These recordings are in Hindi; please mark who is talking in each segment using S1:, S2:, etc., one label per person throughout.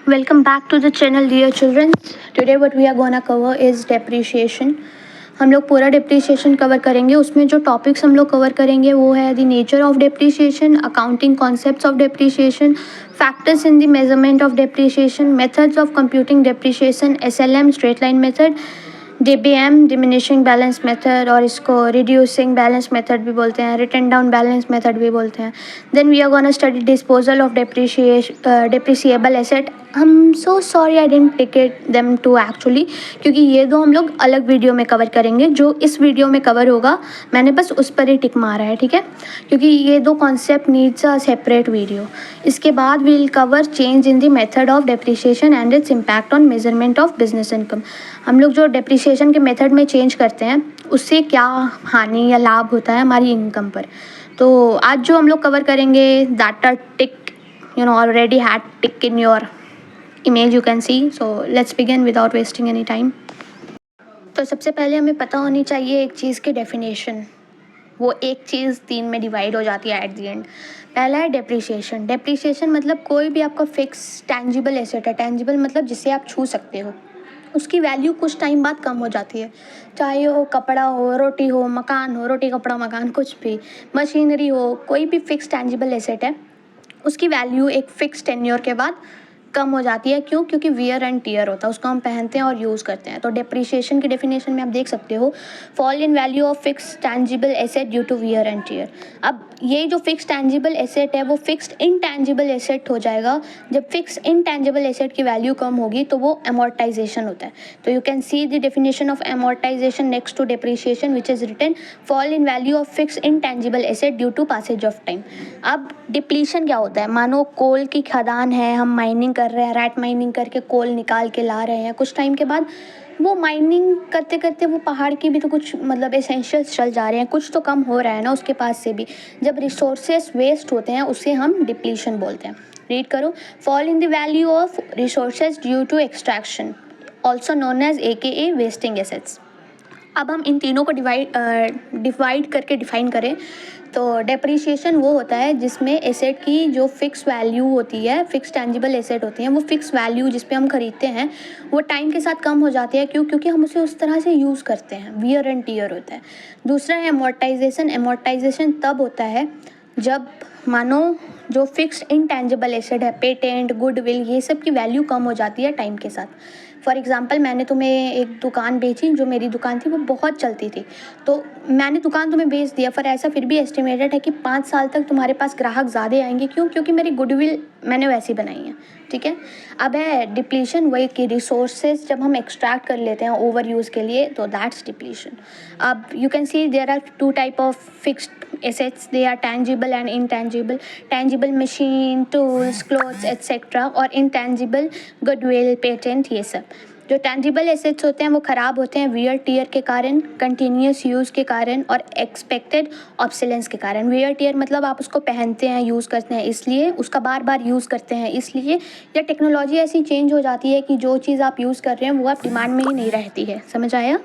S1: Welcome back to the channel, dear children. Today what we are gonna cover is depreciation. हम लोग पूरा depreciation कवर करेंगे. उसमें जो टॉपिक्स हम लोग कवर करेंगे वो है the nature of depreciation, accounting concepts of depreciation, factors in the measurement of depreciation, methods of computing depreciation, SLM straight line method, DBM diminishing balance method और इसको रिड्यूसिंग बैलेंस मेथड भी बोलते हैं, रिटन डाउन बैलेंस मेथड भी बोलते हैं. Then we are gonna study disposal of depreciable asset. I am so sorry I didn't take it them to actually, क्योंकि ये दो हम लोग अलग वीडियो में कवर करेंगे. जो इस वीडियो में कवर होगा मैंने बस उस पर ही टिक मारा है, ठीक है, क्योंकि ये दो concept needs a separate video. इसके बाद we will cover change in the method of depreciation and its impact on measurement of business income. हम लोग जो डेप्रिसिएशन के मेथड में चेंज करते हैं उससे क्या हानि या लाभ होता है हमारी इनकम पर. तो आज जो हम लोग कवर करेंगे that are tick already had tick in your image you can see. So let's begin without wasting any time. तो सबसे पहले हमें पता होनी चाहिए एक चीज़ की डेफिनेशन. वो एक चीज़ 3 में डिवाइड हो जाती है एट द एंड. पहला है डेप्रिसिएशन. डेप्रिसिएशन मतलब कोई भी आपका फिक्स टेंजिबल एसेट है. टेंजिबल मतलब जिसे आप छू सकते हो, उसकी वैल्यू कुछ टाइम बाद कम हो जाती है. चाहे वो कपड़ा हो, रोटी हो, मकान हो, रोटी कपड़ा मकान, कुछ भी, मशीनरी हो, कोई भी फिक्स टेंजिबल एसेट है, उसकी वैल्यू एक फिक्स टेन्योर के बाद कम हो जाती है. क्यों? क्योंकि वियर एंड टीयर होता है, उसको हम पहनते हैं और यूज़ करते हैं. तो डेप्रिसिएशन की डेफिनेशन में आप देख सकते हो, fall in value of fix tangible asset due to wear and tear. अब ये जो फिक्स टेंजिबल एसेट है वो फिक्स्ड इनटेंजिबल एसेट हो जाएगा. जब फिक्स इनटेंजिबल एसेट की वैल्यू कम होगी तो वो अमोर्टाइजेशन होता है. तो you can see the definition of amortization next to depreciation which is written fall in value of fix intangible asset due to passage of time. अब डिप्लीशन क्या होता है? मानो कोल की खदान है, हम माइनिंग कर रहे हैं, रैट माइनिंग करके कोल निकाल के ला रहे हैं. कुछ टाइम के बाद वो माइनिंग करते करते वो पहाड़ की भी तो कुछ मतलब एसेंशियल्स चल जा रहे हैं, कुछ तो कम हो रहा है ना उसके पास से भी. जब रिसोर्सेस वेस्ट होते हैं उसे हम डिप्लीशन बोलते हैं. रीड करो, fall in the value of resources due to extraction, also known as AKA wasting assets. अब हम इन तीनों को डिवाइड करके डिफाइन करें तो डेप्रिसिएशन वो होता है जिसमें एसेट की जो फिक्स वैल्यू होती है, फिक्स टेंजिबल एसेट होती हैं, वो फिक्स वैल्यू जिस पे हम खरीदते हैं वो टाइम के साथ कम हो जाती है. क्यों? क्योंकि हम उसे उस तरह से यूज़ करते हैं, वियर एंड टीयर होता है. दूसरा है अमोर्टाइजेशन. अमोर्टाइजेशन तब होता है जब मानो जो फिक्स्ड इनटेंजिबल एसेट है, पेटेंट, गुडविल, ये सब की वैल्यू कम हो जाती है टाइम के साथ. फॉर एग्ज़ाम्पल मैंने तुम्हें एक दुकान बेची, जो मेरी दुकान थी वो बहुत चलती थी, तो मैंने दुकान तुम्हें बेच दिया. पर ऐसा फिर भी एस्टिमेटेड है कि 5 साल तक तुम्हारे पास ग्राहक ज़्यादा आएंगे. क्यों? क्योंकि मेरी गुडविल मैंने वैसी बनाई है, ठीक है. अब है डिप्लीशन, वही कि रिसोर्सेज जब हम एक्सट्रैक्ट कर लेते हैं ओवर यूज़ के लिए, तो दैट्स डिप्लीशन. अब you can see there are 2 type of fixed assets, they are tangible and intangible. Tangible machine, tools, clothes etcetera, और इनटेंजिबल गुडविल, पेटेंट, ये सब. जो टेंजिबल एसेट्स होते हैं वो ख़राब होते हैं वियर टीयर के कारण, कंटिन्यूस यूज़ के कारण और एक्सपेक्टेड ऑब्सोलेंस के कारण. वियर टीयर मतलब आप उसको पहनते हैं, यूज़ करते हैं, इसलिए उसका बार बार यूज़ करते हैं इसलिए, या टेक्नोलॉजी ऐसी चेंज हो जाती है कि जो चीज़ आप यूज़ कर रहे हैं वो आप डिमांड में ही नहीं रहती है. समझ आया?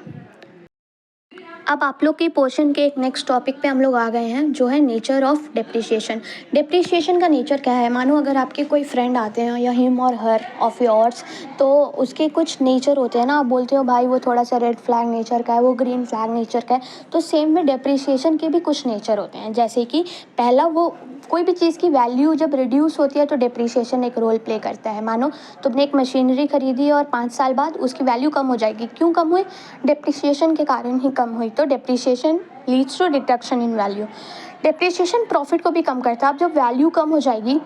S1: अब आप लोग के पोर्शन के एक नेक्स्ट टॉपिक पे हम लोग आ गए हैं, जो है नेचर ऑफ डेप्रिसिएशन. डेप्रिसिएशन का नेचर क्या है? मानो अगर आपके कोई फ्रेंड आते हैं या हिम और हर ऑफ योर्स, तो उसके कुछ नेचर होते हैं ना. आप बोलते हो भाई वो थोड़ा सा रेड फ्लैग नेचर का है, वो ग्रीन फ्लैग नेचर का है. तो सेम में डेप्रिसिएशन के भी कुछ नेचर होते हैं. जैसे कि पहला, वो कोई भी चीज़ की वैल्यू जब रिड्यूस होती है तो डेप्रिसिएशन एक रोल प्ले करता है. मानो तुमने एक मशीनरी खरीदी और 5 साल बाद उसकी वैल्यू कम हो जाएगी. क्यों कम हुई? डेप्रिसिएशन के कारण ही कम हुई. तो depreciation leads to deduction in value. Depreciation profit को भी कम करता है. अब जब वैल्यू कम हो जाएगी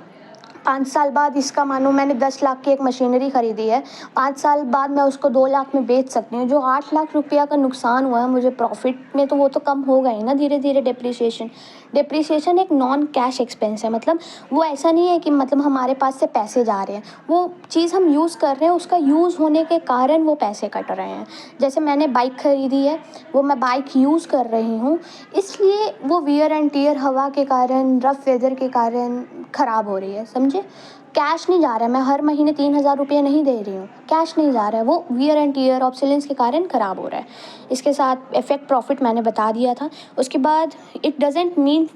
S1: 5 साल बाद, इसका मानो मैंने 10 लाख की एक मशीनरी खरीदी है, 5 साल बाद मैं उसको 2 लाख में बेच सकती हूँ. जो 8 लाख रुपया का नुकसान हुआ है मुझे प्रॉफिट में, तो वो तो कम होगा ही ना धीरे धीरे. डेप्रिसिएशन एक नॉन कैश एक्सपेंस है. मतलब वो ऐसा नहीं है कि मतलब हमारे पास से पैसे जा रहे हैं, वो चीज़ हम यूज़ कर रहे हैं, उसका यूज़ होने के कारण वो पैसे कट रहे हैं. जैसे मैंने बाइक खरीदी है, वो मैं बाइक यूज़ कर रही हूँ, इसलिए वो वियर एंड टीयर, हवा के कारण, रफ वेदर के कारण ख़राब हो रही है. समझे? लीजिए, कैश नहीं जा रहा है, मैं हर महीने 3,000 रुपये नहीं दे रही हूँ, कैश नहीं जा रहा है, वो वियर एंड टीयर ऑब्सोलेंस के कारण ख़राब हो रहा है। इसके साथ इफेक्ट प्रॉफिट मैंने बता दिया था। उसके बाद it doesn't mean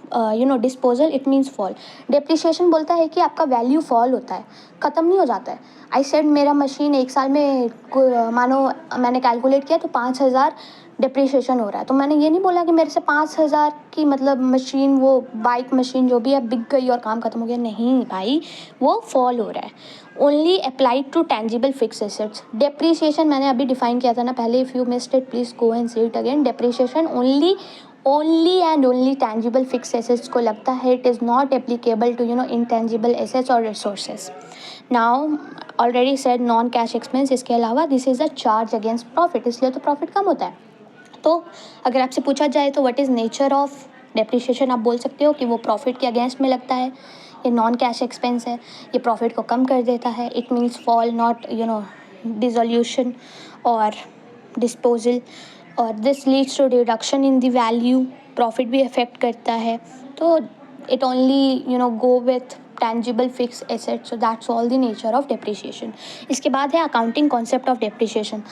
S1: disposal, it means fall. Depreciation बोलता है कि आपका वैल्यू फॉल होता है, ख़त्म नहीं हो जाता है। आई सेड मेरा मशीन 1 साल में मानो मैंने कैलकुलेट किया तो 5,000 डिप्रिसिएशन हो रहा है, तो मैंने ये नहीं बोला कि मेरे से 5,000 की मतलब मशीन, वो बाइक मशीन जो भी है बिक गई और काम खत्म हो गया। नहीं भाई, वो फॉल हो रहा है। Only applied to tangible fixed assets. Depreciation मैंने अभी डिफाइन किया था ना पहले, if you missed it please go and see it again. Depreciation only and only tangible fixed assets को लगता है, it is not applicable to intangible assets और resources. Now already said non cash expense, इसके अलावा this is a charge against profit, इसलिए तो प्रॉफिट कम होता है। तो अगर आपसे पूछा जाए तो what is nature of depreciation, आप बोल सकते हो कि वो प्रॉफिट के अगेंस्ट में लगता है, ये नॉन कैश एक्सपेंस है, ये प्रॉफिट को कम कर देता है। It means fall, not dissolution और डिस्पोजल, और this leads to reduction in the value. Profit भी अफेक्ट करता है, तो it only go with tangible fixed assets, so that's all the nature of depreciation. इसके बाद है अकाउंटिंग कॉन्सेप्ट ऑफ डेप्रिसिएशन।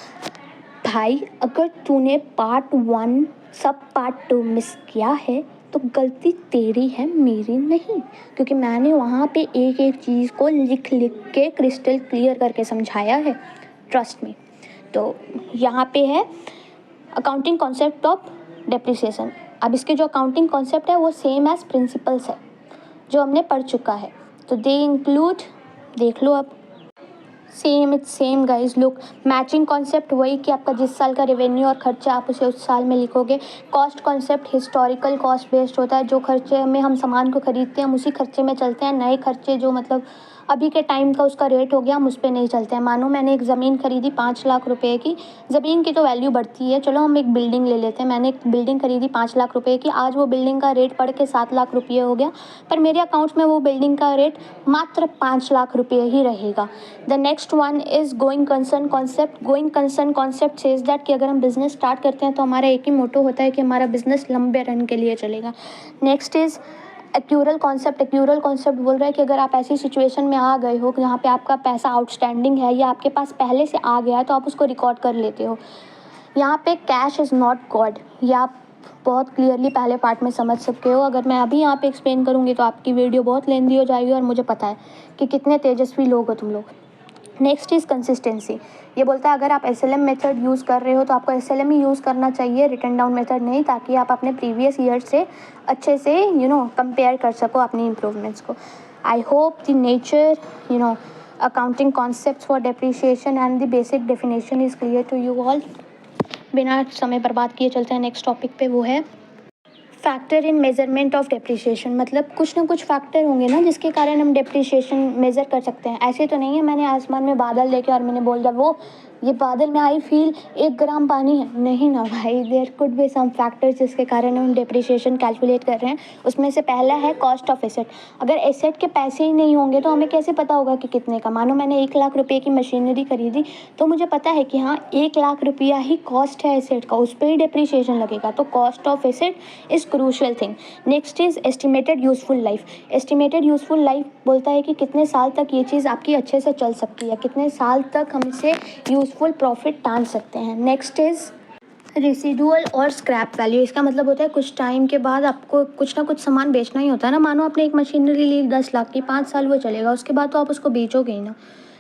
S1: भाई अगर तूने पार्ट 1 सब पार्ट 2 मिस किया है तो गलती तेरी है, मेरी नहीं, क्योंकि मैंने वहाँ पे एक एक चीज़ को लिख लिख के क्रिस्टल क्लियर करके समझाया है, ट्रस्ट मी। तो यहाँ पे है अकाउंटिंग कॉन्सेप्ट ऑफ डेप्रिसिएशन। अब इसके जो अकाउंटिंग कॉन्सेप्ट है वो सेम एज प्रिंसिपल्स है जो हमने पढ़ चुका है, तो दे इंक्लूड, देख लो अब, same it's same guys. Look, matching concept वही कि आपका जिस साल का रेवेन्यू और खर्चा आप उसे उस साल में लिखोगे। Cost concept historical cost based होता है, जो खर्चे में हम सामान को खरीदते हैं हम उसी खर्चे में चलते हैं। नए खर्चे जो मतलब अभी के टाइम का उसका रेट हो गया, हम उस पर नहीं चलते हैं। मानो मैंने एक ज़मीन खरीदी 5 लाख रुपए की, ज़मीन की तो वैल्यू बढ़ती है, चलो हम एक बिल्डिंग ले लेते हैं। मैंने एक बिल्डिंग खरीदी 5 लाख रुपए की, आज वो बिल्डिंग का रेट बढ़ के 7 लाख रुपये हो गया, पर मेरे अकाउंट में वो बिल्डिंग का रेट मात्र 5 लाख रुपये ही रहेगा। The next one is going concern concept. Going concern concept says that कि अगर हम बिजनेस स्टार्ट करते हैं तो हमारा एक ही मोटो होता है कि हमारा बिजनेस लंबे रन के लिए चलेगा। Next is accrual concept. Accrual concept बोल रहा है कि अगर आप ऐसी सिचुएशन में आ गए हो कि जहाँ पे आपका पैसा आउटस्टैंडिंग है या आपके पास पहले से आ गया है तो आप उसको रिकॉर्ड कर लेते हो। यहाँ पे कैश इज़ नॉट गॉड, ये आप बहुत क्लियरली पहले पार्ट में समझ सकते हो। अगर मैं अभी यहाँ पे एक्सप्लेन करूँगी तो आपकी वीडियो बहुत लेंदी हो जाएगी, और मुझे पता है कि कितने तेजस्वी लोग हो तुम लोग। Next is consistency. ये बोलता है अगर आप SLM मेथड यूज़ कर रहे हो तो आपको SLM ही यूज़ करना चाहिए, रिटन डाउन मेथड नहीं, ताकि आप अपने प्रीवियस ईयर से अच्छे से कंपेयर कर सको अपनी इम्प्रूवमेंट्स को। I hope the nature accounting concepts for depreciation and the basic definition is clear to you all. बिना समय बर्बाद किए चलते हैं नेक्स्ट टॉपिक पे, वो है factor in measurement of depreciation. मतलब कुछ ना कुछ फैक्टर होंगे ना जिसके कारण हम डेप्रिसिएशन मेज़र कर सकते हैं। ऐसे तो नहीं है मैंने आसमान में बादल देखे और मैंने बोल दिया वो ये बादल में आई फील 1 ग्राम पानी है, नहीं ना भाई, there could be some factors जिसके कारण हम डेप्रिसिएशन कैलकुलेट कर रहे हैं। उसमें से पहला है कॉस्ट ऑफ एसेट। अगर एसेट के पैसे ही नहीं होंगे तो हमें कैसे पता होगा कि कितने का। मानो मैंने 1 लाख रुपये की मशीनरी खरीदी तो मुझे पता है कि हाँ 1 लाख रुपया ही कॉस्ट है एसेट का, उस पर ही डेप्रिसिएशन लगेगा। तो cost of asset is crucial thing. Next is estimated useful life. Estimated useful life बोलता है कि कितने साल तक ये चीज़ आपकी अच्छे से चल सकती है, कितने साल तक हम इसे यूजफुल प्रॉफिट टान सकते हैं। नेक्स्ट इज़ रेसिडुअल और स्क्रैप वैल्यू। इसका मतलब होता है कुछ टाइम के बाद आपको कुछ ना कुछ सामान बेचना ही होता है ना। मानो आपने एक मशीनरी ली 10 लाख की, 5 साल वो चलेगा, उसके बाद तो आप उसको बेचोगे ही ना,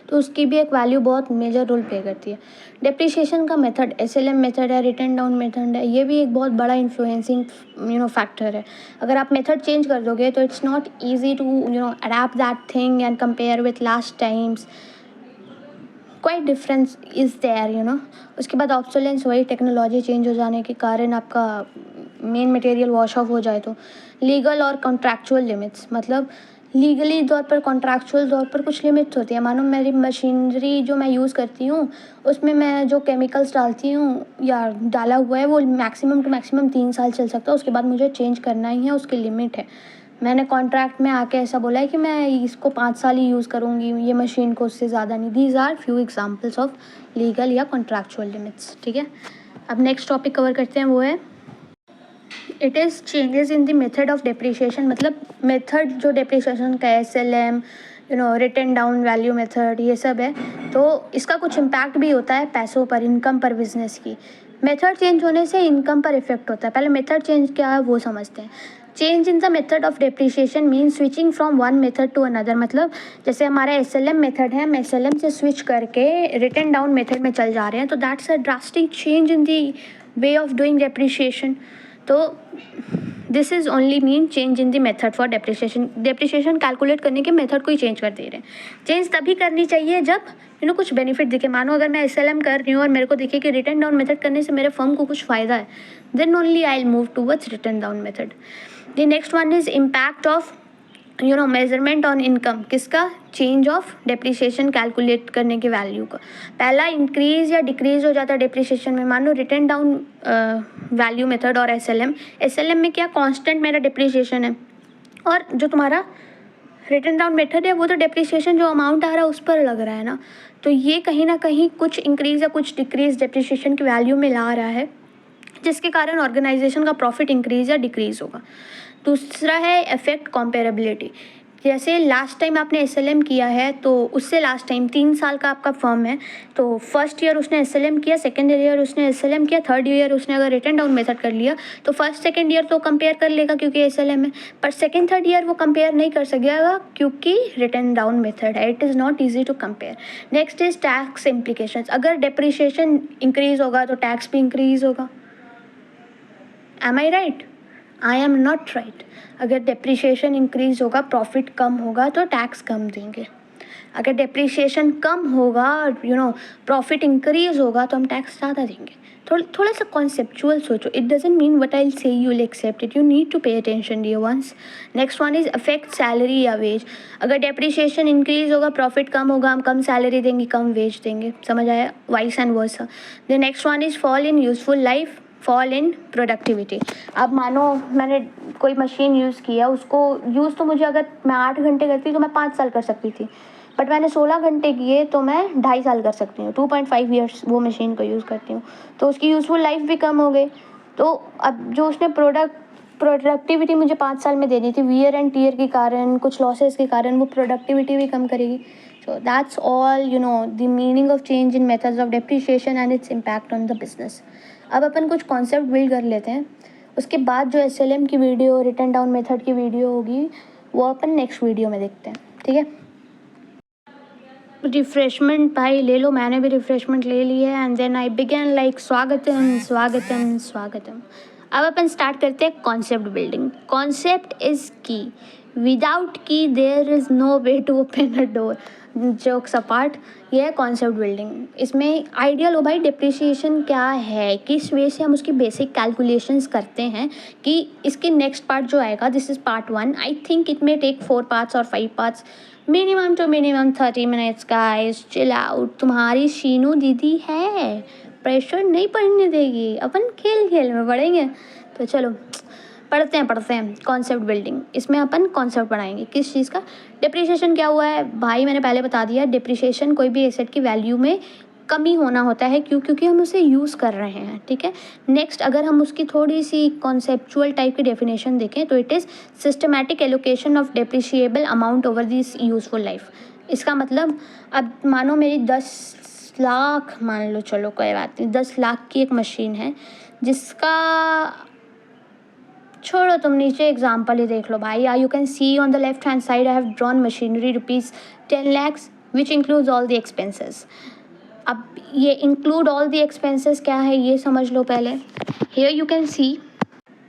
S1: तो उसकी भी एक वैल्यू बहुत मेजर रोल प्ले करती है। डेप्रिसिएशन का मेथड SLM मेथड है, रिटर्न डाउन मेथड है, ये भी एक बहुत बड़ा इन्फ्लुएंसिंग फैक्टर है। अगर आप मेथड चेंज कर दोगे तो it's not easy to adapt that thing and compare with last times, quite difference is there. उसके बाद ऑब्सोलेंस, वही टेक्नोलॉजी चेंज हो जाने के कारण आपका मेन मटेरियल वॉश ऑफ हो जाए तो। लीगल और कॉन्ट्रैक्चुअल लिमिट्स, मतलब लीगली तौर पर, कॉन्ट्रैक्चुअल तौर पर कुछ लिमिट्स होती है। मानो मेरी मशीनरी जो मैं यूज़ करती हूँ उसमें मैं जो केमिकल्स डालती हूँ या डाला हुआ है वो मैक्सिमम टू मैक्सिमम 3 साल चल सकता है, उसके बाद मुझे चेंज करना ही है, उसकी लिमिट है। मैंने कॉन्ट्रैक्ट में आके ऐसा बोला है कि मैं इसको 5 साल ही यूज़ करूँगी ये मशीन को, उससे ज़्यादा नहीं। These are few examples of legal या कॉन्ट्रैक्चुअल लिमिट्स, ठीक है। अब नेक्स्ट टॉपिक कवर करते हैं, वो है it is changes in the method of depreciation. मतलब मेथड जो डेप्रिसिएशन का SLM written down value method, ये सब है। तो इसका कुछ इम्पैक्ट भी होता है पैसों पर, इनकम पर, बिजनेस की। मेथड चेंज होने से इनकम पर इफेक्ट होता है। पहले मेथड चेंज क्या है वो समझते हैं। Change in the method of depreciation mean switching from one method to another. मतलब जैसे हमारा SLM मेथड है, हम SLM से स्विच करके रिटन डाउन मेथड में चल जा रहे हैं, तो that's a drastic change in the way of doing depreciation. तो this is only mean change in the method for depreciation. Depreciation calculate करने के मेथड को ही चेंज कर दे रहे हैं। चेंज तभी करनी चाहिए जब कुछ बेनिफिट दिखे। मानो अगर मैं SLM कर रही हूँ और मेरे को दिखे कि रिटन डाउन मेथड करने से मेरे फर्म को कुछ फ़ायदा है, then only I will move towards written down method. The next one is impact of measurement on income. किसका? चेंज ऑफ डेप्रिसिएशन कैलकुलेट करने की वैल्यू का। पहला इंक्रीज या डिक्रीज हो जाता है डेप्रिसिएशन में। मान लो रिटन डाउन वैल्यू मेथड और SLM में क्या कांस्टेंट मेरा डेप्रिसिएशन है, और जो तुम्हारा रिटन डाउन मेथड है वो तो डेप्रिसिएशन जो अमाउंट आ रहा है उस पर लग रहा है ना। तो ये कहीं ना कहीं कुछ इंक्रीज या कुछ डिक्रीज डेप्रिसिएशन की वैल्यू में ला रहा है, जिसके कारण ऑर्गेनाइजेशन का प्रॉफिट इंक्रीज या डिक्रीज होगा। दूसरा है इफेक्ट कॉम्पेरेबिलिटी। जैसे लास्ट टाइम आपने SLM किया है, तो उससे लास्ट टाइम 3 साल का आपका फर्म है, तो फर्स्ट ईयर उसने SLM किया, सेकेंड ईयर उसने SLM किया, थर्ड ईयर उसने अगर रिटन डाउन मेथड कर लिया, तो फर्स्ट सेकेंड ईयर तो कंपेयर कर लेगा क्योंकि SLM है, पर सेकेंड थर्ड ईयर वो कंपेयर नहीं कर सकेगा क्योंकि रिटन डाउन मेथड है। It is not easy to compare. Next is tax implications. अगर डेप्रिसिएशन इंक्रीज होगा तो टैक्स भी इंक्रीज होगा। Am I right? I am not right. अगर डेप्रिसिएशन इंक्रीज होगा, प्रॉफिट कम होगा तो टैक्स कम देंगे। अगर डेप्रिसिएशन कम होगा, प्रॉफिट इंक्रीज होगा तो हम टैक्स ज़्यादा देंगे। थोड़ा सा कॉन्सेप्चुअल सोचो। It doesn't mean what I say you will accept it, you need to pay attention dear once. Next one is affect salary या वेज। अगर डेप्रिसिएशन इंक्रीज होगा, प्रॉफिट कम होगा, हम कम सैलरी देंगे, कम वेज देंगे। समझ आया? Vice and versa. The next one is fall in useful life, fall in productivity. अब मानो मैंने कोई मशीन यूज़ किया, उसको यूज़ तो मुझे अगर मैं 8 घंटे करती तो मैं 5 साल कर सकती थी, बट मैंने 16 घंटे किए तो मैं 2.5 साल कर सकती हूँ। 2.5 ईयर्स वो मशीन को यूज़ करती हूँ, तो उसकी यूज़फुल लाइफ भी कम हो गई। तो अब जो उसने प्रोडक्टिविटी मुझे 5 साल में देनी थी, वियर एंड टीयर के कारण, कुछ लॉसेस के कारण, वो प्रोडक्टिविटी भी कम करेगी। So that's all the meaning of change in methods of depreciation and its impact on the business. अब अपन कुछ कॉन्सेप्ट बिल्ड कर लेते हैं, उसके बाद जो SLM की वीडियो, रिटन डाउन मेथड की वीडियो होगी, वो अपन नेक्स्ट वीडियो में देखते हैं। ठीक है? रिफ्रेशमेंट भाई ले लो, मैंने भी रिफ्रेशमेंट ले ली है। And then I begin like स्वागतम स्वागतम स्वागतम। अब अपन स्टार्ट करते हैं concept building. Concept is key, without key there is no way to open a door. Jokes apart, ये है कॉन्सेप्ट बिल्डिंग। इसमें आइडिया लो भाई, डिप्रिसिएशन क्या है, किस वे से हम उसकी बेसिक कैलकुलेशंस करते हैं, कि इसके नेक्स्ट पार्ट जो आएगा, this is part 1। I think it may take 4 parts और 5 parts, minimum two minimum 30 minutes. Guys chill out, तुम्हारी शीनू दीदी है, प्रेशर नहीं पड़ने देगी, अपन खेल खेल में पढ़ेंगे। तो चलो पढ़ते हैं कॉन्सेप्ट बिल्डिंग। इसमें अपन कॉन्सेप्ट पढ़ाएंगे किस चीज़ का। डिप्रिसिएशन क्या हुआ है भाई, मैंने पहले बता दिया। डिप्रिसिएशन कोई भी एसेट की वैल्यू में कमी होना होता है, क्योंकि हम उसे यूज़ कर रहे हैं। ठीक है? नेक्स्ट, अगर हम उसकी थोड़ी सी कॉन्सेप्चुअल टाइप की डेफिनेशन देखें तो it is systematic allocation of depreciable amount over this useful life. इसका मतलब, अब मानो मेरी 10 लाख, मान लो, चलो कोई बात नहीं, 10 लाख की एक मशीन है, जिसका, छोड़ो तुम, नीचे एग्जाम्पल ही देख लो भाई। You can C on the left hand side I have drawn machinery ₹10 lakhs which includes all the expenses. अब ये इंक्लूड ऑल द एक्सपेंसेस क्या है ये समझ लो पहले। Here you can see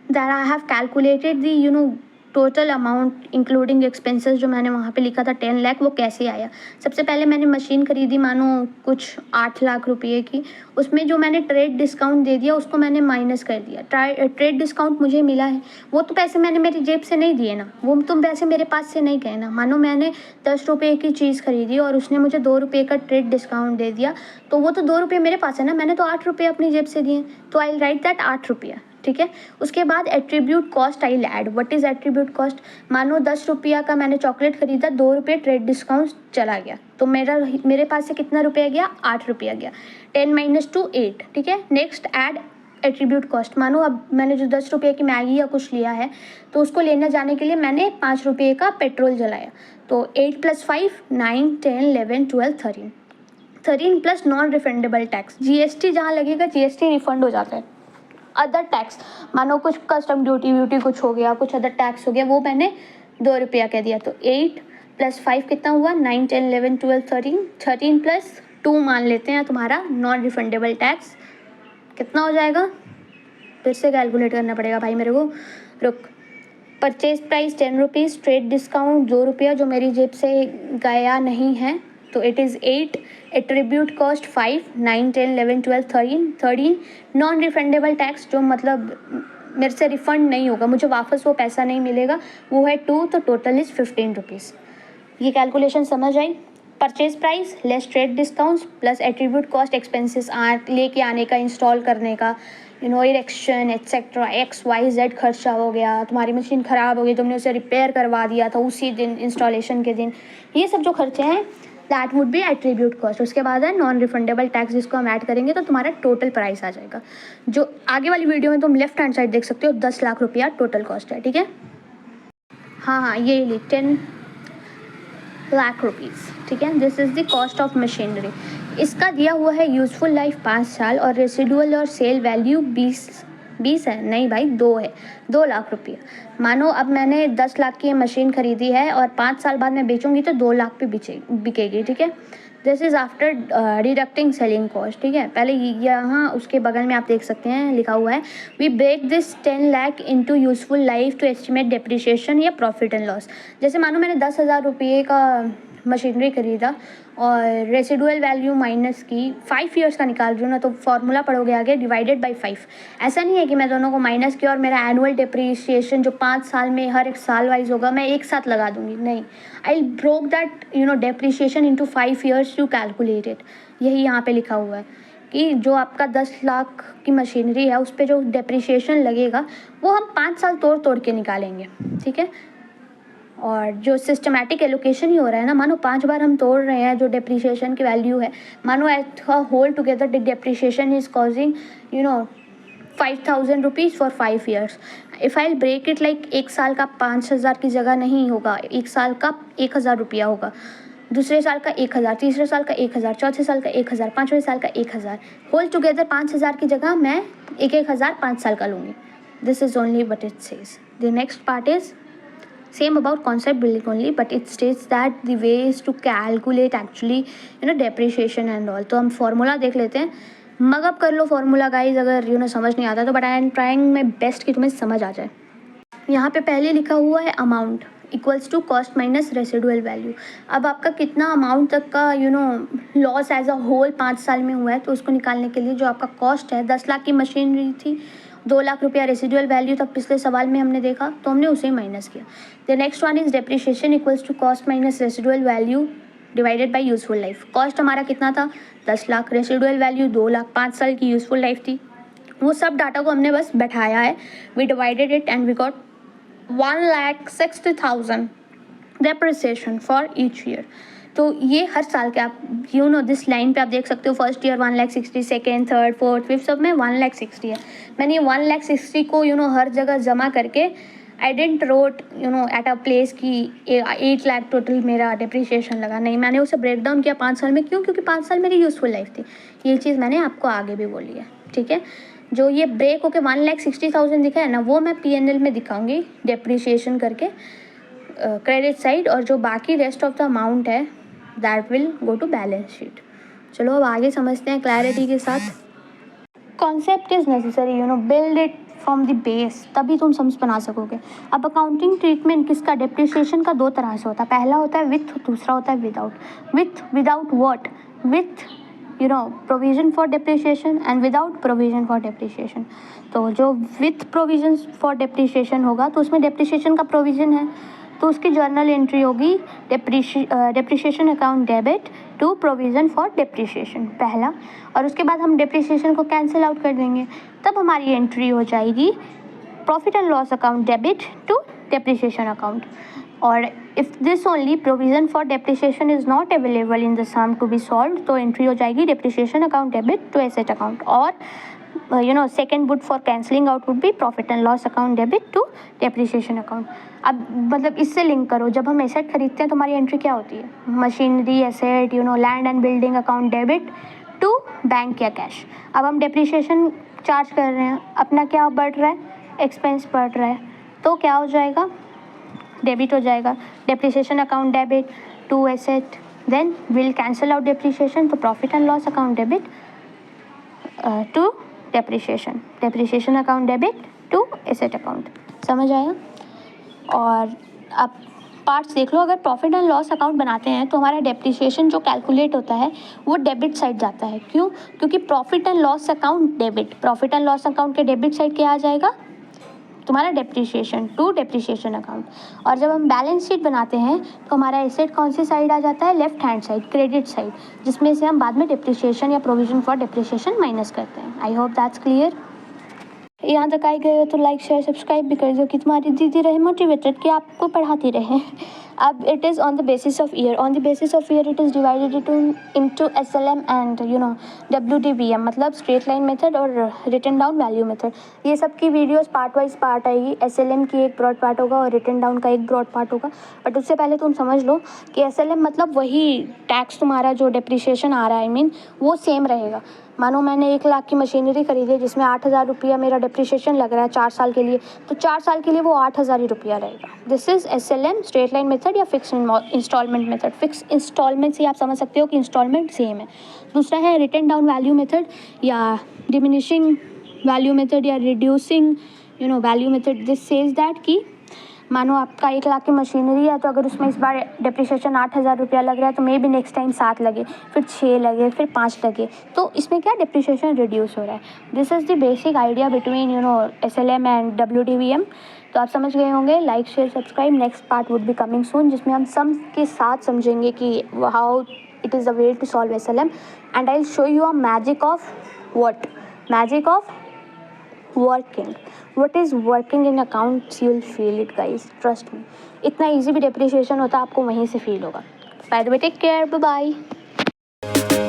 S1: that I have calculated the total amount including expenses. जो मैंने वहाँ पे लिखा था 10 लाख, वो कैसे आया। सबसे पहले मैंने मशीन खरीदी मानो कुछ 8 लाख रुपये की, उसमें जो मैंने ट्रेड डिस्काउंट दे दिया उसको मैंने माइनस कर दिया। ट्रेड डिस्काउंट मुझे मिला है, वो तो पैसे मैंने मेरी जेब से नहीं दिए ना, वो तो पैसे मेरे पास से नहीं गए ना। मानो मैंने 10 रुपये की चीज़ खरीदी और उसने मुझे 2 रुपये का ट्रेड डिस्काउंट दे दिया, तो वो तो 2 रुपये मेरे पास है ना, मैंने तो 8 रुपये अपनी जेब से दिए, तो आई राइट दैट 8 रुपया। ठीक है? उसके बाद attribute cost I add. What is attribute cost? मानो 10 रुपया का मैंने चॉकलेट खरीदा, 2 रुपये ट्रेड डिस्काउंट चला गया, तो मेरे पास से कितना रुपया गया? 8 रुपया गया। 10 - 2 8। ठीक है? नेक्स्ट ऐड एट्रीब्यूट कॉस्ट, मानो अब मैंने जो 10 रुपये की मैगी या कुछ लिया है तो उसको लेने जाने के लिए मैंने 5 रुपये का पेट्रोल जलाया, तो 8 + 5 9 10 11 12 13 13 plus non refundable tax, GST जहाँ लगेगा जीएसटी रिफंड हो जाता है। अदर टैक्स, मानो कुछ कस्टम ड्यूटी व्यूटी कुछ हो गया, कुछ अदर टैक्स हो गया, वो मैंने 2 रुपया कह दिया, तो 8 + 5 कितना हुआ, 9 10 11 12 13 13 + 2 मान लेते हैं तुम्हारा नॉन रिफंडेबल टैक्स, कितना हो जाएगा, फिर से कैलकुलेट करना पड़ेगा भाई मेरे को, रुक। Purchase price 10 rupees, straight discount 2 रुपया जो मेरी जेब से गया नहीं है, तो it is 8, attribute cost 5 9 10 11 12 13 13 non refundable tax जो मतलब मेरे से रिफ़ंड नहीं होगा, मुझे वापस वो पैसा नहीं मिलेगा, वो है 2, तो टोटल इज़ 15 रुपीज़। ये कैलकुलेशन समझ आई। Purchase price less trade discounts plus attribute cost expenses लेके आने का, इंस्टॉल करने का, इरेक्शन एट्सेट्रा XYZ खर्चा हो गया, तुम्हारी मशीन ख़राब हो गई, तुमने उसे रिपेयर करवा दिया था उसी दिन, इंस्टॉलेशन के दिन, ये सब जो खर्चे हैं that would be attribute cost. उसके बाद है नॉन रिफंडेबल टैक्स, जिसको हम ऐड करेंगे तो तुम्हारा टोटल प्राइस आ जाएगा, जो आगे वाली वीडियो में तुम लेफ्ट हैंड साइड देख सकते हो, 10 लाख रुपया टोटल कॉस्ट है, ठीक है। हाँ ये ली 10 लाख रुपीज़, ठीक है। This is the cost of machinery. इसका दिया हुआ है यूज़फुल लाइफ 5 साल और रेसिडुअल और सेल वैल्यू 20 है, नहीं भाई 2 है, 2 लाख रुपया। मानो अब मैंने 10 लाख की मशीन खरीदी है और 5 साल बाद मैं बेचूंगी तो 2 लाख पे बिकेगी, ठीक है। This is after deducting selling cost, ठीक है। पहले यहाँ उसके बगल में आप देख सकते हैं लिखा हुआ है we break this 10 lakh into useful life to estimate depreciation या प्रॉफिट एंड लॉस। जैसे मानो मैंने 10,000 रुपये का मशीनरी खरीदा और रेसिडुअल वैल्यू माइनस की 5 ईयर्स का निकाल रही हूँ ना, तो फॉर्मूला पढ़ोगे आगे डिवाइडेड बाई 5। ऐसा नहीं है कि मैं दोनों को माइनस किया और मेरा एनुअल डिप्रिसिएशन जो 5 साल में हर एक साल वाइज होगा मैं एक साथ लगा दूंगी, नहीं। I broke that depreciation into 5 years to calculate it. यही यहाँ पे लिखा हुआ है कि जो आपका 10 लाख की मशीनरी है उस पर जो डेप्रिसिएशन लगेगा वो हम 5 साल तोड़ के निकालेंगे, ठीक है। और जो सिस्टमैटिक एलोकेशन ही हो रहा है ना, मानो 5 बार हम तोड़ रहे हैं जो डेप्रिसिएशन की वैल्यू है, मानो at whole together the depreciation is causing 5,000 rupees for 5 years. If I break it like एक साल का 5,000 की जगह नहीं होगा, एक साल का 1,000 रुपया होगा, दूसरे साल का 1,000, तीसरे साल का 1,000, चौथे साल का 1,000, पाँचवें साल का 1,000, होल टुगेदर 5,000 की जगह मैं 1,000 5 साल का लूँगी। This is only what it says. The next part is same about concept building only, but it states that the way is to calculate actually depreciation and all। तो हम फॉर्मूला देख लेते हैं, मगअप कर लो फॉर्मूला गाइज अगर समझ नहीं आता तो, but I am trying my best कि तुम्हें समझ आ जाए। यहाँ पे पहले लिखा हुआ है amount equals to cost minus residual value. अब आपका कितना अमाउंट तक का लॉस एज अ होल 5 साल में हुआ है, तो उसको निकालने के लिए जो आपका कॉस्ट है, 10 लाख की मशीनरी थी, 2 लाख रुपया रेसिडुअल वैल्यू था पिछले सवाल में हमने देखा, तो हमने उसे माइनस किया। The next one is depreciation equals to cost minus residual value divided by useful life. Cost हमारा कितना था 10 लाख, रेसिडुअल वैल्यू 2 लाख, 5 साल की यूजफुल लाइफ थी। वो सब डाटा को हमने बस बैठाया है, we divided it and we got 1,60,000 depreciation for each year. तो ये हर साल के आप दिस लाइन पे आप देख सकते हो, first year 1,60,000, second, third, fourth, fifth सब में 1,60,000 है। मैंने ये 1,60,000 को हर जगह जमा करके I didn't wrote at a place की 8 लाख टोटल मेरा डिप्रिसिएशन लगा, नहीं, मैंने उसे ब्रेक डाउन किया 5 साल में। क्यों? क्योंकि 5 साल मेरी यूज़फुल लाइफ थी। ये चीज़ मैंने आपको आगे भी बोली है, ठीक है। जो ये ब्रेक होके 1,60,000 दिखा है ना, वो मैं PNL में दिखाऊंगी डेप्रिसिएशन करके क्रेडिट साइड, और जो बाकी रेस्ट ऑफ द अमाउंट है that will go to balance sheet. चलो अब आगे समझते हैं क्लैरिटी के साथ। Concept is necessary, build it from the base, तभी तुम सम्स बना सकोगे। अब अकाउंटिंग ट्रीटमेंट किसका, डेप्रिसिएशन का 2 तरह से होता है। पहला होता है विथ, दूसरा होता है without. Without what? With provision for depreciation and without provision for depreciation. तो जो विथ प्रोविजन फॉर डेप्रिसिएशन होगा तो उसमें डेप्रिसिएशन का प्रोविजन है, तो उसकी जर्नल एंट्री होगी depreciation account debit to provision for depreciation, पहला। और उसके बाद हम डेप्रिसिएशन को कैंसिल आउट कर देंगे, तब हमारी एंट्री हो जाएगी profit and loss account debit to depreciation account. और if this only provision for depreciation is not available in the sum to be solve, तो एंट्री हो जाएगी depreciation account debit to asset account. और second would for cancelling out would be profit and loss account debit to depreciation account. अब मतलब इससे लिंक करो, जब हम एसेट खरीदते हैं तो हमारी एंट्री क्या होती है, machinery asset, land and building account debit to bank या कैश। अब हम डेप्रिसिएशन चार्ज कर रहे हैं, अपना क्या बढ़ रहा है, एक्सपेंस बढ़ रहा है, तो क्या हो जाएगा, डेबिट हो जाएगा। Depreciation account debit to asset, then will cancel out depreciation, तो profit and loss account debit to depreciation account debit to asset account. समझ आया? और अब पार्ट्स देख लो, अगर प्रॉफिट एंड लॉस अकाउंट बनाते हैं तो हमारा डेप्रिसिएशन जो कैलकुलेट होता है वो डेबिट साइड जाता है। क्यों? क्योंकि profit and loss account debit, profit and loss account के डेबिट साइड क्या आ जाएगा, तुम्हारा डेप्रिसिएशन टू डेप्रिसिएशन अकाउंट। और जब हम बैलेंस शीट बनाते हैं तो हमारा एसेट कौन सी साइड आ जाता है, left hand side, credit side, जिसमें से हम बाद में डेप्रिसिएशन या प्रोविजन फॉर डेप्रिसिएशन माइनस करते हैं। I hope that's clear. यहाँ तक आए गए हो तो लाइक शेयर सब्सक्राइब भी कर दो कि तुम्हारी दीदी रहे मोटिवेटेड, कि आपको पढ़ाती रहे। अब it is on the basis of year, on the basis of year it is divided into SLM and WDVM, मतलब स्ट्रेट लाइन मेथड और रिटन डाउन वैल्यू मेथड। ये सब की वीडियोस पार्ट वाइज पार्ट आएगी। SLM की एक ब्रॉड पार्ट होगा और रिटन डाउन का एक ब्रॉड पार्ट होगा। बट उससे पहले तुम समझ लो कि SLM मतलब वही टैक्स, तुम्हारा जो डेप्रिसिएशन आ रहा है, I mean, वो सेम रहेगा। मानो मैंने 1 लाख की मशीनरी खरीदी जिसमें 8,000 रुपया मेरा डेप्रिसिएशन लग रहा है 4 साल के लिए, तो 4 साल के लिए वो 8,000 ही रुपया रहेगा। This is SLM straight line method या fixed instalment method. Fixed instalment से आप समझ सकते हो कि इंस्टॉलमेंट सेम है। दूसरा है रिटन डाउन वैल्यू मेथड या डिमिनिशिंग वैल्यू मेथड या reducing value method. This says that कि मानो आपका 1 लाख की मशीनरी है, तो अगर उसमें इस बार डेप्रिसिएशन 8,000 रुपया लग रहा है, तो मे बी नेक्स्ट टाइम 7 लगे, फिर 6 लगे, फिर 5 लगे, तो इसमें क्या डेप्रिसिएशन रिड्यूस हो रहा है। This is the basic idea between SLM and WDVM। तो आप समझ गए होंगे। Like share subscribe. Next part would be coming soon, जिसमें हम सम के साथ समझेंगे कि how it is the way to solve SLM and I will show you a magic of what, magic of working. What is working in accounts? You'll feel it, guys. Trust me. इतना easy भी depreciation होता है, आपको वहीं से feel होगा. By the way, take care. Bye bye.